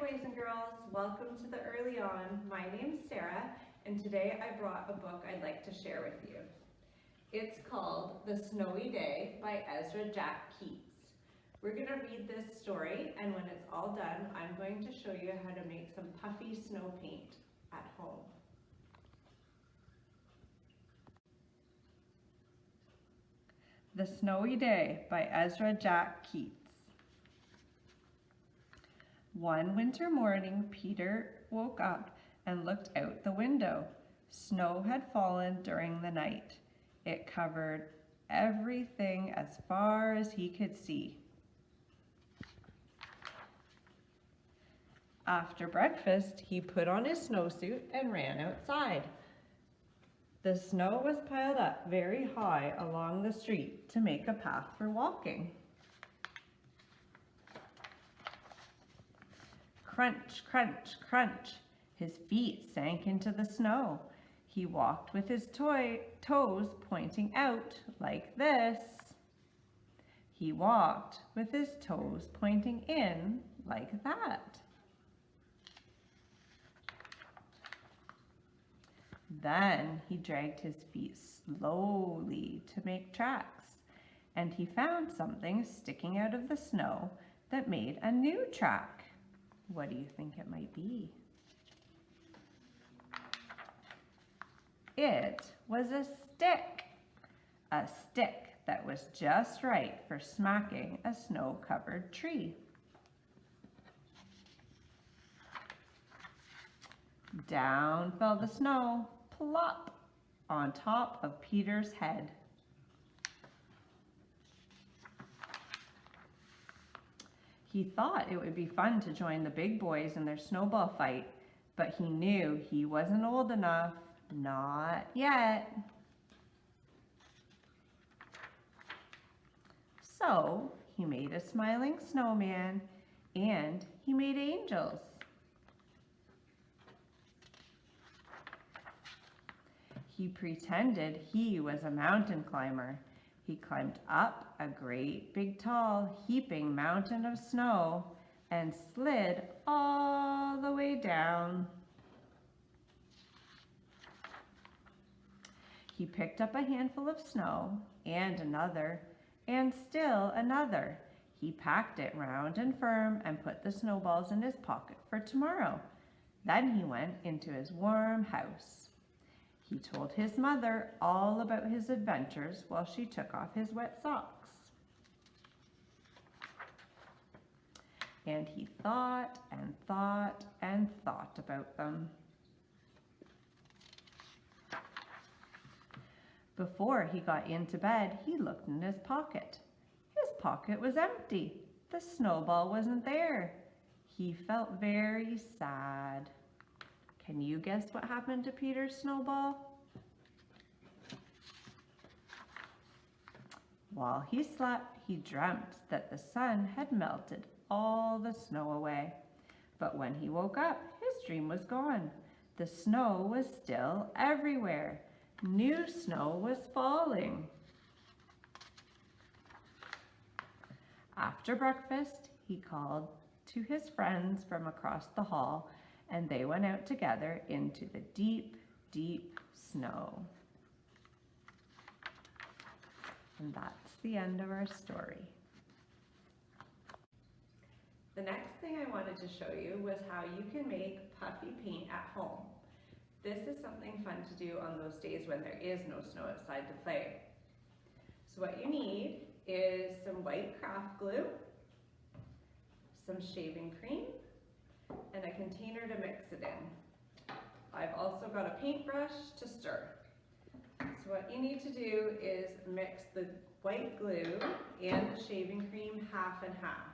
boys and girls, welcome to the Early On. My name's Sarah, and today I brought a book I'd like to share with you. It's called The Snowy Day by Ezra Jack Keats. We're going to read this story, and when it's all done, I'm going to show you how to make some puffy snow paint at home. The Snowy Day by Ezra Jack Keats. One winter morning, Peter woke up and looked out the window. Snow had fallen during the night. It covered everything as far as he could see. After breakfast, he put on his snowsuit and ran outside. The snow was piled up very high along the street to make a path for walking. Crunch, crunch, crunch. His feet sank into the snow. He walked with his toes pointing out like this. He walked with his toes pointing in like that. Then he dragged his feet slowly to make tracks, and he found something sticking out of the snow that made a new track. What do you think it might be? It was a stick that was just right for smacking a snow-covered tree. Down fell the snow, plop, on top of Peter's head. He thought it would be fun to join the big boys in their snowball fight, but he knew he wasn't old enough. Not yet. So he made a smiling snowman and he made angels. He pretended he was a mountain climber. He climbed up a great big tall heaping mountain of snow and slid all the way down. He picked up a handful of snow and another and still another. He packed it round and firm and put the snowballs in his pocket for tomorrow. Then he went into his warm house. He told his mother all about his adventures while she took off his wet socks. And he thought and thought and thought about them. Before he got into bed, he looked in his pocket. His pocket was empty. The snowball wasn't there. He felt very sad. Can you guess what happened to Peter's snowball? While he slept, he dreamt that the sun had melted all the snow away. But when he woke up, his dream was gone. The snow was still everywhere. New snow was falling. After breakfast, he called to his friends from across the hall, and they went out together into the deep, deep snow. And that's the end of our story. The next thing I wanted to show you was how you can make puffy paint at home. This is something fun to do on those days when there is no snow outside to play. So what you need is some white craft glue, some shaving cream, and a container to mix it in. I've also got a paintbrush to stir. So what you need to do is mix the white glue and the shaving cream half and half.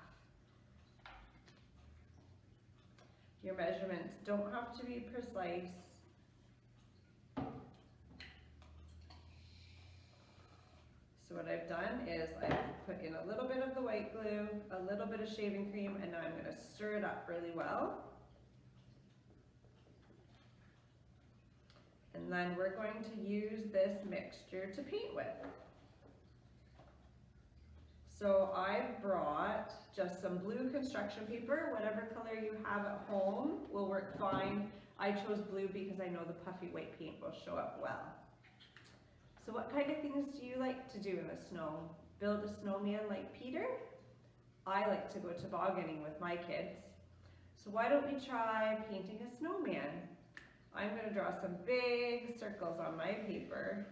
Your measurements don't have to be precise. So what I've done is I've put in a little bit of the white glue, a little bit of shaving cream, and now I'm going to stir it up really well. And then we're going to use this mixture to paint with. So I've brought just some blue construction paper, whatever color you have at home will work fine. I chose blue because I know the puffy white paint will show up well. So what kind of things do you like to do in the snow? Build a snowman like Peter? I like to go tobogganing with my kids. So why don't we try painting a snowman? I'm going to draw some big circles on my paper.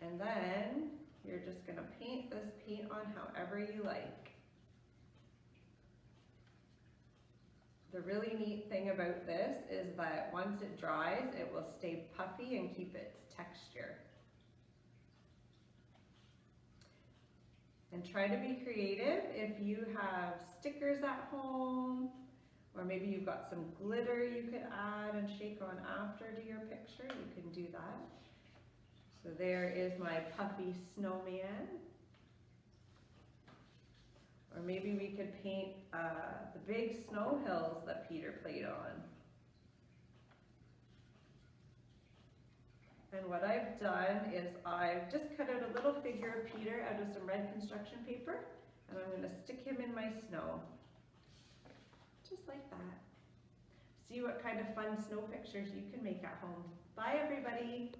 And then you're just going to paint this paint on however you like. The really neat thing about this is that once it dries, it will stay puffy and keep its texture. And try to be creative. If you have stickers at home, or maybe you've got some glitter you could add and shake on after to your picture, you can do that. So there is my puffy snowman. Or maybe we could paint the big snow hills that Peter played on. And what I've done is I've just cut out a little figure of Peter out of some red construction paper, and I'm going to stick him in my snow. Just like that. See what kind of fun snow pictures you can make at home. Bye everybody!